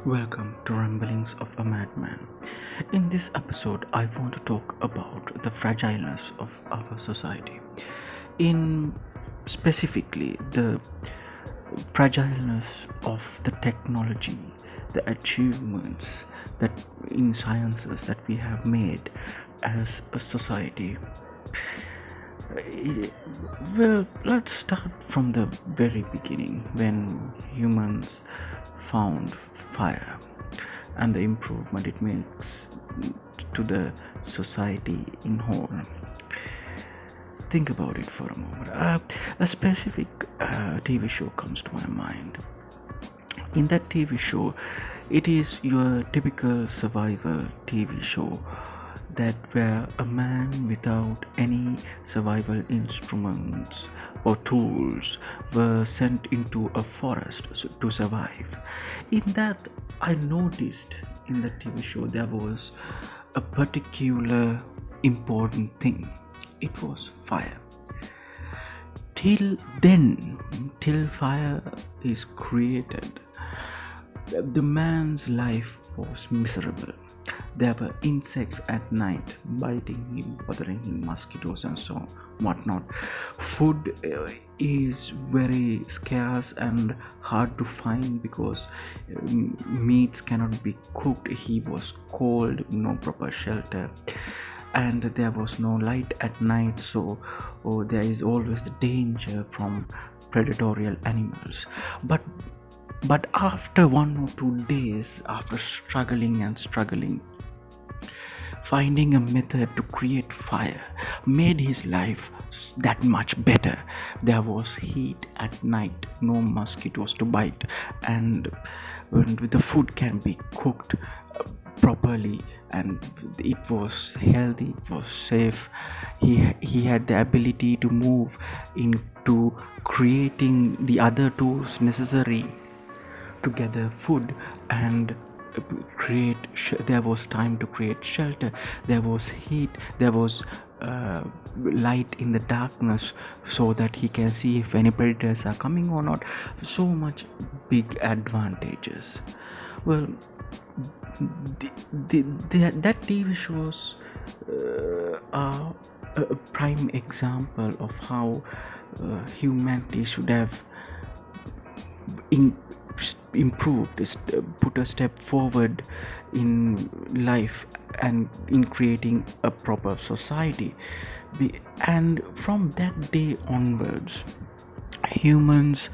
Welcome to Ramblings of a Madman. In this episode, I want to talk about the fragileness of our society. In specifically, the fragileness of the technology, the achievements that in sciences that we have made as a society. Well, let's start from the very beginning when humans found fire and the improvement it makes to the society in whole. Think about it for a moment. A specific TV show comes to my mind. In that TV show, it is your typical survival TV show that where a man without any survival instruments or tools were sent into a forest to survive. In that, I noticed in the TV show there was a particular important thing. It was fire. Till fire is created, the man's life was miserable. There were insects at night biting him, bothering him, mosquitoes and so on, whatnot. Food is very scarce and hard to find because meats cannot be cooked. He was cold, no proper shelter, and there was no light at night, so there is always the danger from predatory animals. But after 1 or 2 days, after struggling, finding a method to create fire made his life that much better. There was heat at night, no mosquitoes to bite, and the food can be cooked properly, and it was healthy, it was safe. He had the ability to move into creating the other tools necessary to gather food and there was time to create shelter, there was heat, there was light in the darkness so that he can see if any predators are coming or not. So much big advantages. Well, that TV shows are a prime example of how humanity should have improved, put a step forward in life and in creating a proper society. And from that day onwards, humans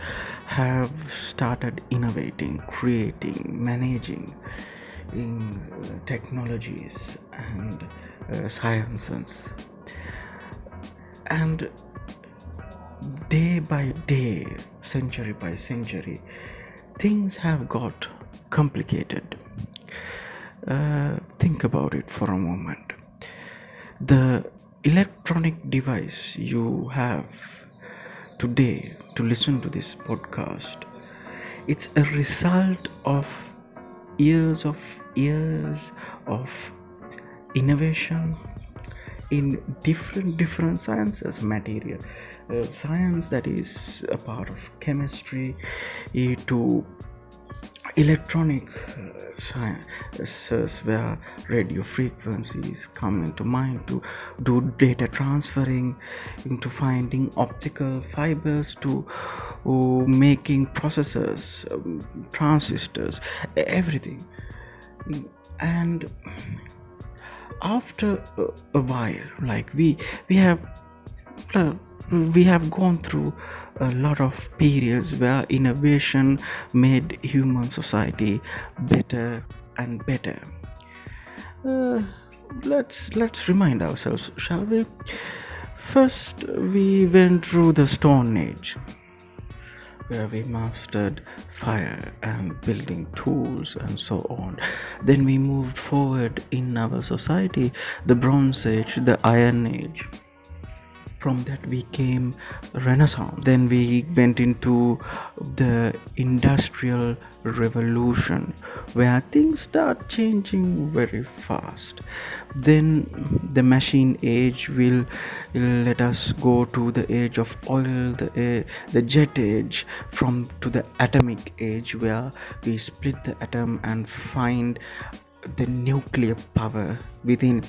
have started innovating, creating, managing in technologies and sciences, and day by day, century by century, things have got complicated. Think about it for a moment. The electronic device you have today to listen to this podcast, it's a result of years of innovation in different sciences. Material science, that is a part of chemistry, to electronic sciences where radio frequencies come into mind to do data transferring, into finding optical fibers, to making processors, transistors, everything. And after a while, like we have gone through a lot of periods where innovation made human society better and better. uh, let's remind ourselves, shall we? First, we went through the Stone Age, where we mastered fire and building tools and so on. Then we moved forward in our society, the Bronze Age, the Iron Age, From that we came renaissance, then we went into the industrial revolution where things start changing very fast. Then the machine age will let us go to the age of oil, the jet age, from to the atomic age where we split the atom and find the nuclear power within.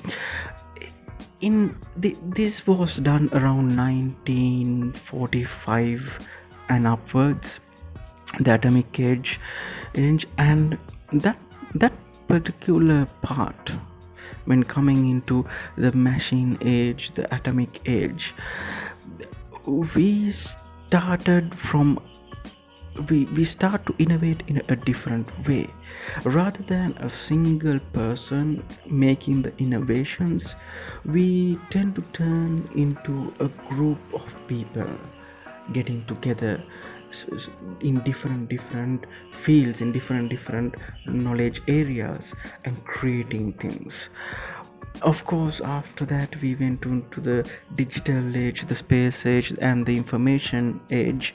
This was done around 1945 and upwards, the atomic age, and that particular part, when coming into the machine age, the atomic age, we started from we start to innovate in a different way. Rather than a single person making the innovations, we tend to turn into a group of people getting together in different fields, in different knowledge areas, and creating things. Of course, after that we went into the digital age, the space age, and the information age,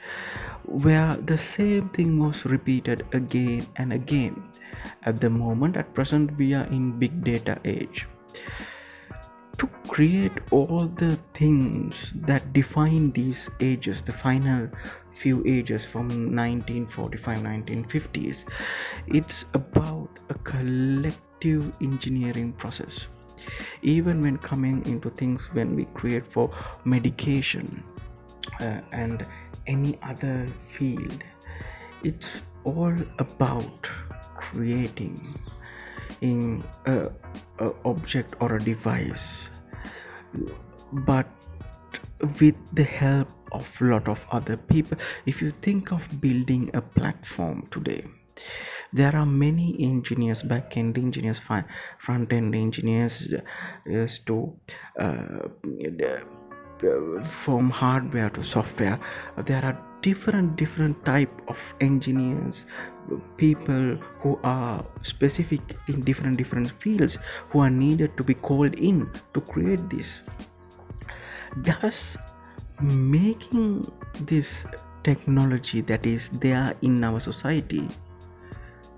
where the same thing was repeated again and again. At the moment, at present, we are in big data age. To create all the things that define these ages, the final few ages from 1945 1950s, it's about a collective engineering process. Even when coming into things, when we create for medication and any other field, it's all about creating in a object or a device, but with the help of lot of other people. If you think of building a platform today, there are many engineers, back-end engineers, front-end engineers, to from hardware to software. There are different type of engineers, people who are specific in different fields, who are needed to be called in to create this, thus making this technology that is there in our society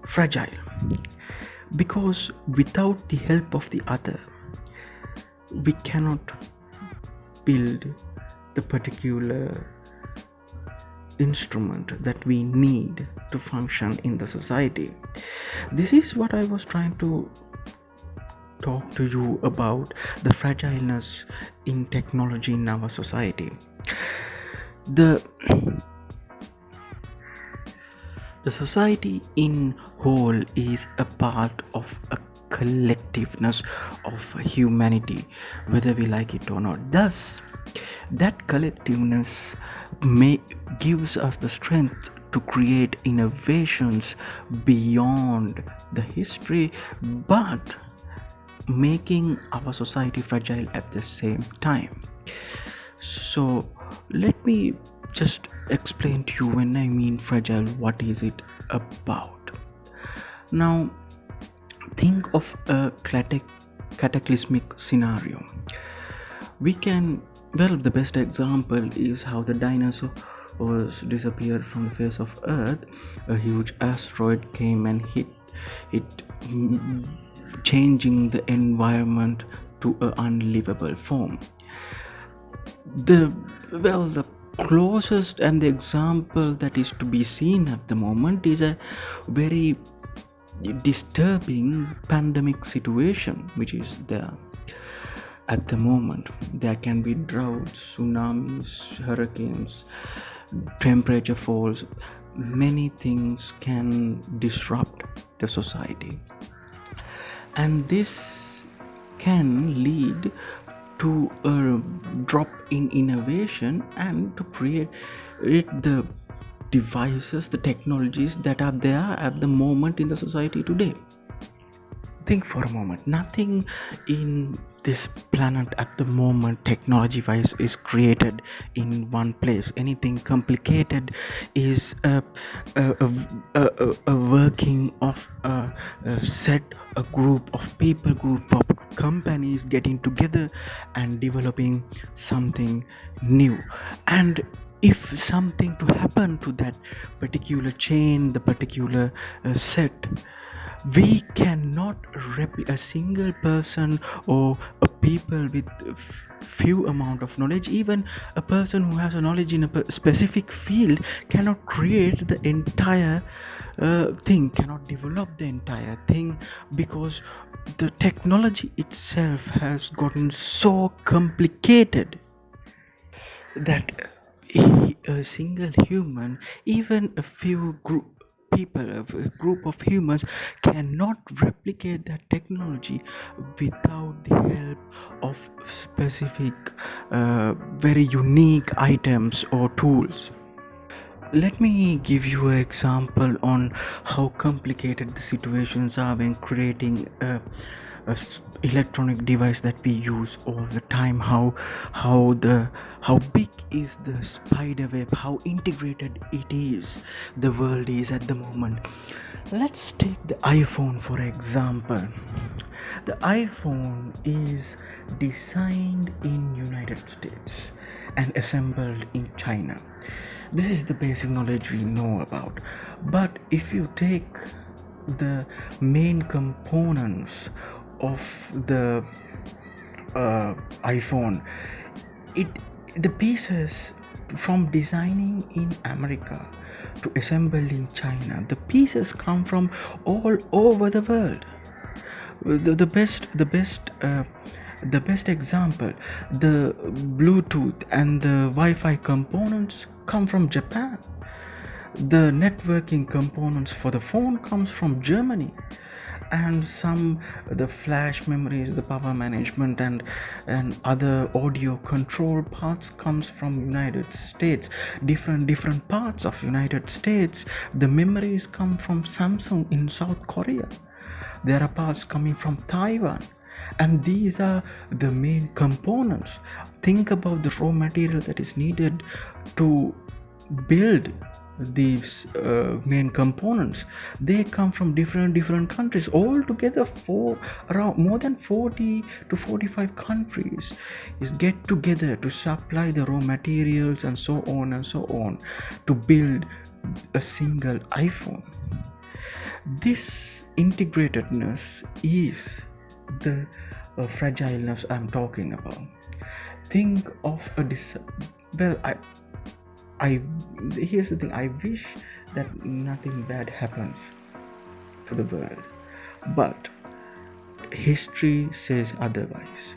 fragile. Because without the help of the other, we cannot build the particular instrument that we need to function in the society. This is what I was trying to talk to you about, the fragileness in technology in our society. The society in whole is a part of a collectiveness of humanity, whether we like it or not. Thus, that collectiveness gives us the strength to create innovations beyond the history, but making our society fragile at the same time. So let me just explain to you, when I mean fragile, what is it about. Now think of a cataclysmic scenario. We can, well, the best example is how the dinosaurs disappeared from the face of Earth. A huge asteroid came and hit it, changing the environment to an unlivable form. The closest and the example that is to be seen at the moment is a very disturbing pandemic situation which is there at the moment. There can be droughts, tsunamis, hurricanes, temperature falls. Many things can disrupt the society, and this can lead to a drop in innovation and to create the devices, the technologies that are there at the moment in the society today. Think for a moment, nothing in this planet at the moment technology wise is created in one place. Anything complicated is a working of a group of people, group of companies getting together and developing something new. And if something to happen to that particular chain, the particular set, we cannot a single person or a people with few amount of knowledge, even a person who has a knowledge in a specific field, cannot create the entire thing, cannot develop the entire thing, because the technology itself has gotten so complicated that a single human, even a few people, a group of humans, cannot replicate that technology without the help of specific, very unique items or tools. Let me give you an example on how complicated the situations are when creating electronic device that we use all the time. How big is the spider web, how integrated it is, the world is at the moment. Let's take the iPhone for example. The iPhone is designed in United States and assembled in China. This is the basic knowledge we know about. But if you take the main components of the iPhone, it the pieces from designing in America to assembling in China, the pieces come from all over the world. The best example, the Bluetooth and the Wi-Fi components come from Japan. The networking components for the phone comes from Germany, and the flash memories, the power management, and other audio control parts comes from United States. Different parts of United States, the memories come from Samsung in South Korea. There are parts coming from Taiwan, and these are the main components. Think about the raw material that is needed to build these main components. They come from different countries. All together, for around more than 40 to 45 countries is get together to supply the raw materials and so on to build a single iPhone. This integratedness is the fragileness I'm talking about. Think of here's the thing. I wish that nothing bad happens to the world, but history says otherwise,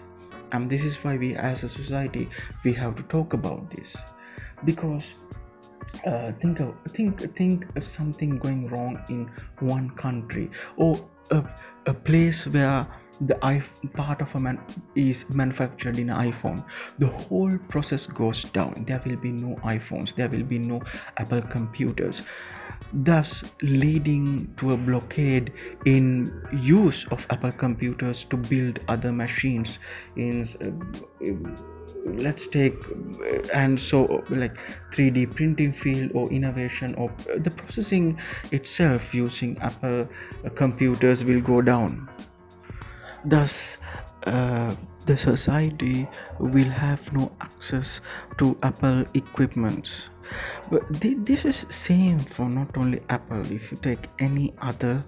and this is why we, as a society, we have to talk about this. Because think of something going wrong in one country, or a place where the part of a man is manufactured in an iPhone. The whole process goes down. There will be no iPhones, there will be no Apple computers, thus leading to a blockade in use of Apple computers to build other machines in let's take and so like 3D printing field or innovation, or the processing itself using Apple computers will go down. Thus the society will have no access to Apple equipments. But this is same for not only Apple. If you take any other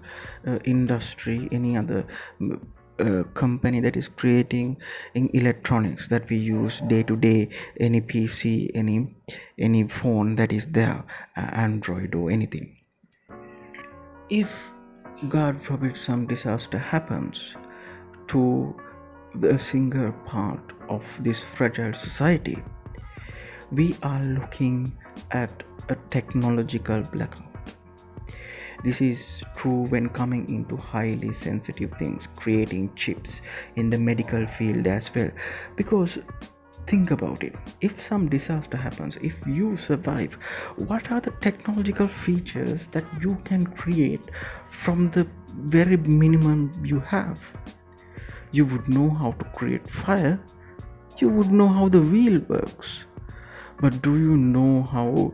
industry, any other company that is creating in electronics that we use day to day, any PC, any phone that is there, Android or anything, if God forbid some disaster happens to the single part of this fragile society, we are looking at a technological blackout. This is true when coming into highly sensitive things, creating chips in the medical field as well. Because think about it, if some disaster happens, if you survive, what are the technological features that you can create from the very minimum you have? You would know how to create fire, you would know how the wheel works, but do you know how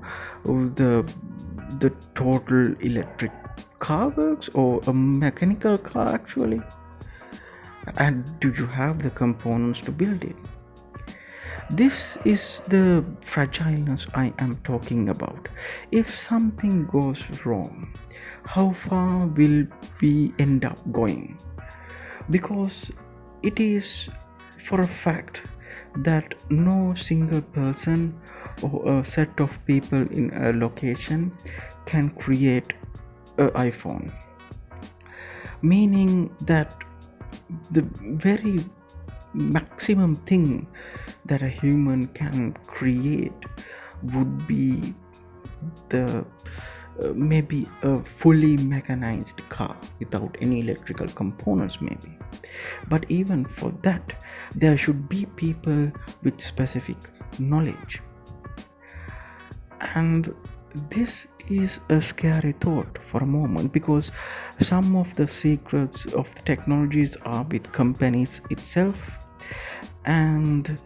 the total electric car works, or a mechanical car actually? And do you have the components to build it? This is the fragileness I am talking about. If something goes wrong, how far will we end up going? Because it is for a fact that no single person or a set of people in a location can create an iPhone, meaning that the very maximum thing that a human can create would be the maybe a fully mechanized car without any electrical components, maybe. But even for that, there should be people with specific knowledge. And this is a scary thought for a moment, because some of the secrets of the technologies are with companies itself. And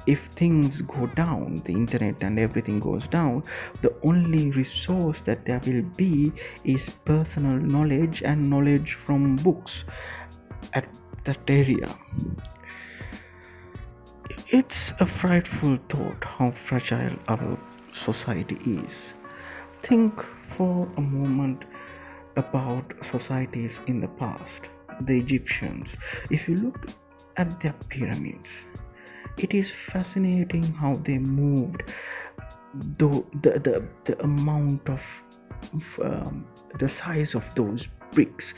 if things go down, the internet and everything goes down, the only resource that there will be is personal knowledge and knowledge from books at that area. It's a frightful thought how fragile our society is. Think for a moment about societies in the past. The Egyptians, if you look at their pyramids, it is fascinating how they moved. Though the amount of the size of those bricks,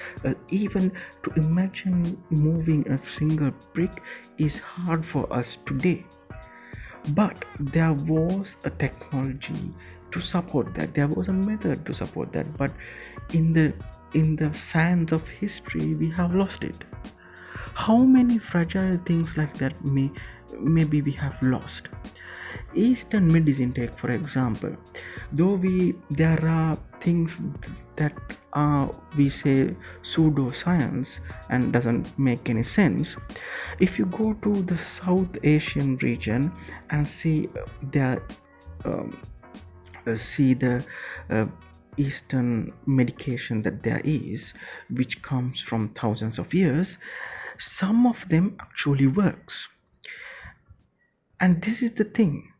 even to imagine moving a single brick is hard for us today. But there was a technology to support that, there was a method to support that, but in the sands of history we have lost it. How many fragile things like that maybe we have lost? Eastern medicine, take for example, though there are things that are, we say, pseudoscience and doesn't make any sense. If you go to the South Asian region and see the Eastern medication that there is, which comes from thousands of years, some of them actually works. And this is the thing,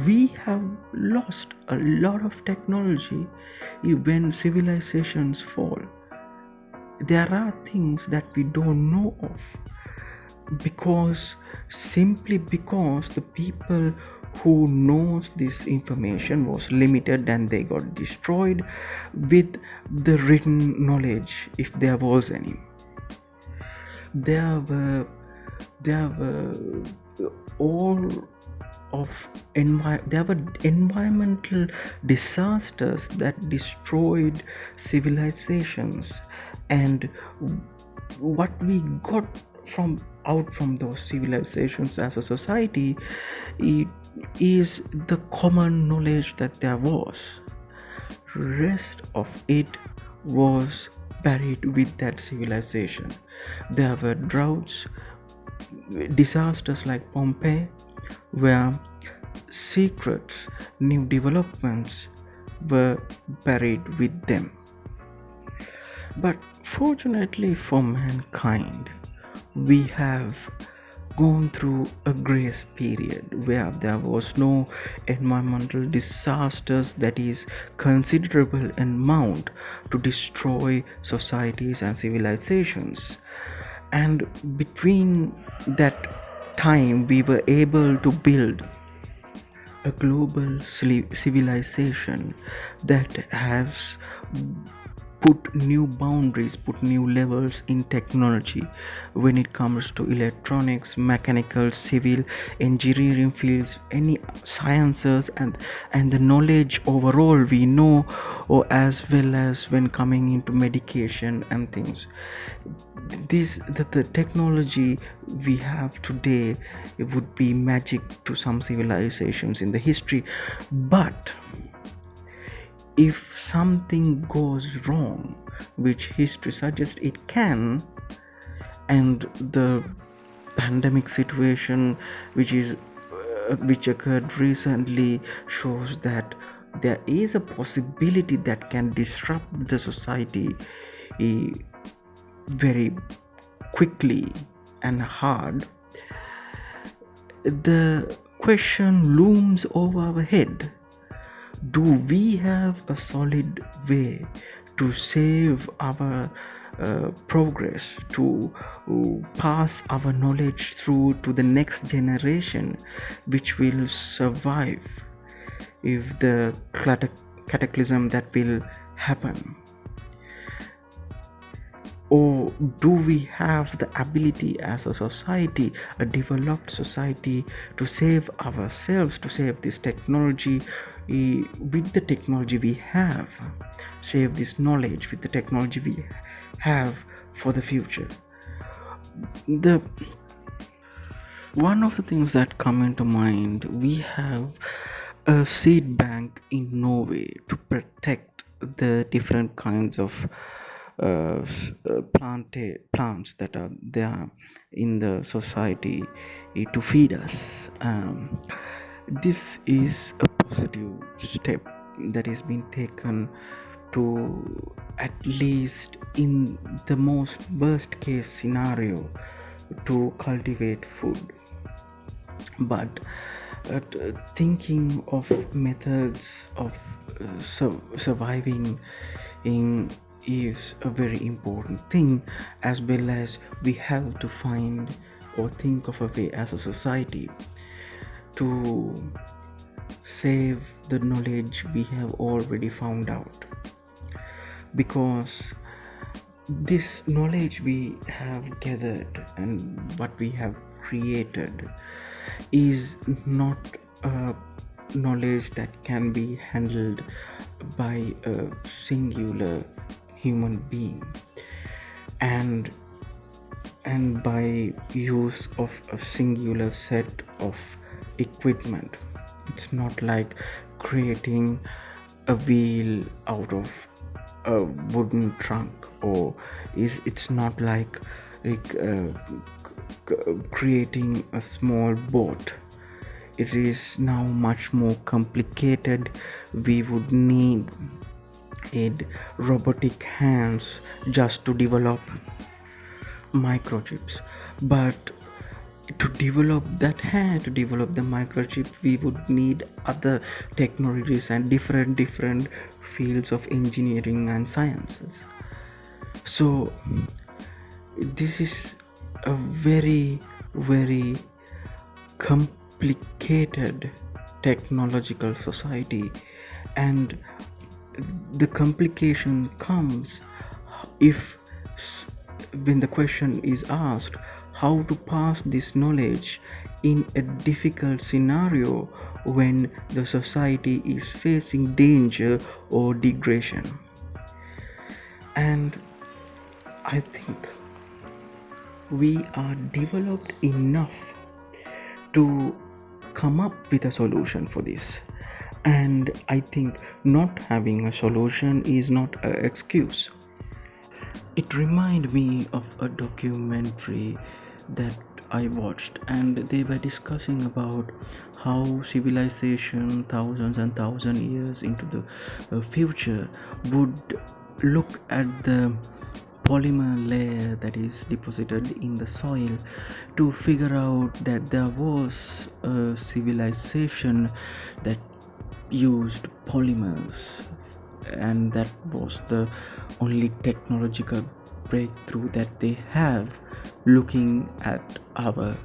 we have lost a lot of technology. When civilizations fall, there are things that we don't know of, simply because the people who knows this information was limited and they got destroyed with the written knowledge, if there was any. There were all of there were environmental disasters that destroyed civilizations, and what we got from those civilizations as a society, it is the common knowledge that there was. Rest of it was buried with that civilization. There were droughts, disasters like Pompeii, where secrets, new developments were buried with them. But fortunately for mankind, we have gone through a grace period where there was no environmental disasters that is considerable amount to destroy societies and civilizations. And between that time, we were able to build a global civilization that has put new boundaries, put new levels in technology when it comes to electronics, mechanical, civil, engineering fields, any sciences, and the knowledge overall we know, or as well as when coming into medication and things. The technology we have today, it would be magic to some civilizations in the history. But if something goes wrong, which history suggests it can, and the pandemic situation which occurred recently shows that there is a possibility that can disrupt the society very quickly and hard, the question looms over our head: do we have a solid way to save our progress, to pass our knowledge through to the next generation, which will survive if the cataclysm that will happen? Or do we have the ability as a society, a developed society, to save ourselves, to save this technology with the technology we have, save this knowledge with the technology we have for the future? The one of the things that come into mind, we have a seed bank in Norway to protect the different kinds of plants that are there in the society to feed us. This is a positive step that is being taken to, at least in the most worst case scenario, to cultivate food. But thinking of methods of surviving is a very important thing, as well as we have to find or think of a way as a society to save the knowledge we have already found out, because this knowledge we have gathered and what we have created is not a knowledge that can be handled by a singular human being, and by use of a singular set of equipment. It's not like creating a wheel out of a wooden trunk, or it's not like creating a small boat. It is now much more complicated. We would need robotic hands just to develop microchips. But to develop the microchip, we would need other technologies and different fields of engineering and sciences. So this is a very complicated technological society, and the complication comes if, when the question is asked how to pass this knowledge in a difficult scenario when the society is facing danger or degradation. And I think we are developed enough to come up with a solution for this, and I think not having a solution is not an excuse. It reminded me of a documentary that I watched, and they were discussing about how civilization thousands and thousand years into the future would look at the polymer layer that is deposited in the soil to figure out that there was a civilization that used polymers, and that was the only technological breakthrough that they have, looking at our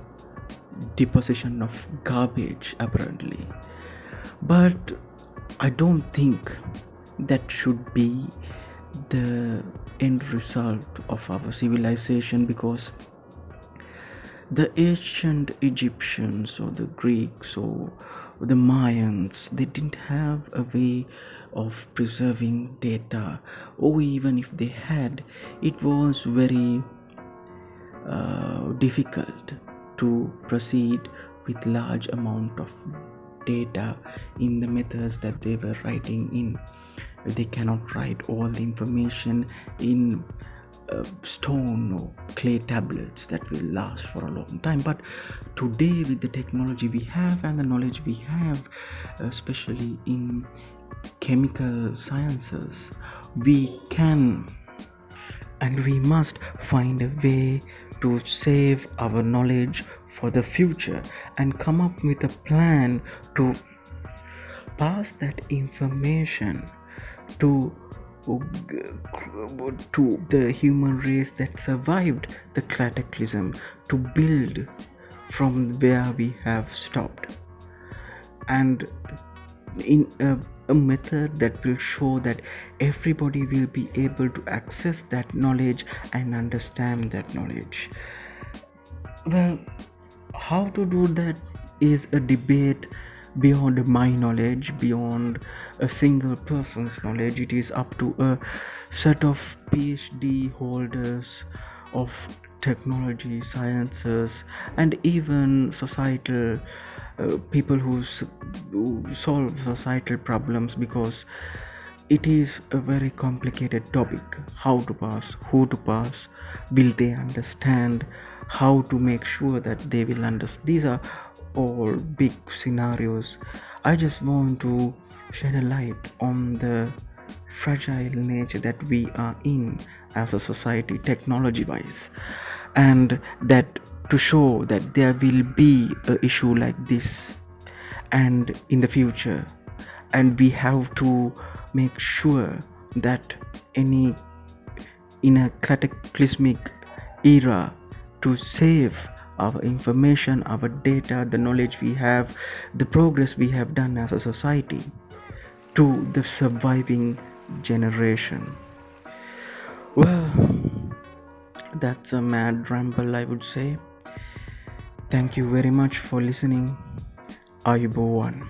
deposition of garbage apparently. But I don't think that should be the end result of our civilization, because the ancient Egyptians or the Greeks or the Mayans, they didn't have a way of preserving data, or even if they had, it was very difficult to proceed with large amount of data in the methods that they were writing in. They cannot write all the information in stone or clay tablets that will last for a long time. But today, with the technology we have and the knowledge we have, especially in chemical sciences, we can and we must find a way to to save our knowledge for the future and come up with a plan to pass that information to the human race that survived the cataclysm, to build from where we have stopped, and in a method that will show that everybody will be able to access that knowledge and understand that knowledge. Well, how to do that is a debate beyond my knowledge, beyond a single person's knowledge. It is up to a set of PhD holders of technology, sciences, and even societal people who solve societal problems, because it is a very complicated topic. How to pass, who to pass, will they understand, how to make sure that they will understand. These are all big scenarios. I just want to shed a light on the fragile nature that we are in as a society, technology wise, and that to show that there will be a issue like this and in the future, and we have to make sure that any in a cataclysmic era, to save our information, our data, the knowledge we have, the progress we have done as a society, to the surviving generation. Well, that's a mad ramble, I would say. Thank you very much for listening. Ayubowan.